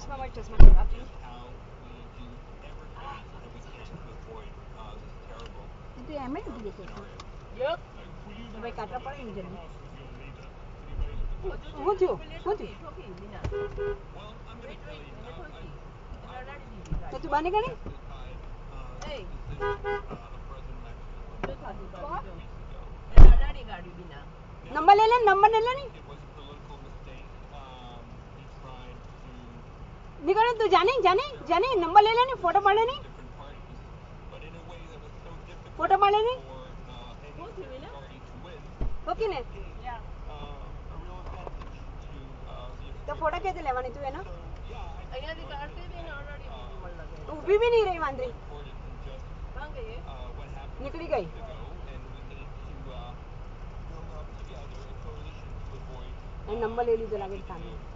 ચશ્મા માં આપી તો એમ જ ઉભી દેશે યપ ભાઈ કાટરા પડે ને જલ્દી શું થયું તો તું બને કરે नंबर ले ले नहीं निकल तू जाने नंबर ले ले नहीं फोटो मार ले नहीं फोटो मार ले नहीं ओके ने तो फोटो कैसे लेवानी तू है ना ऊभी भी नहीं रही वांदरी निकली गई नंबर ले लीजिए लगे सामने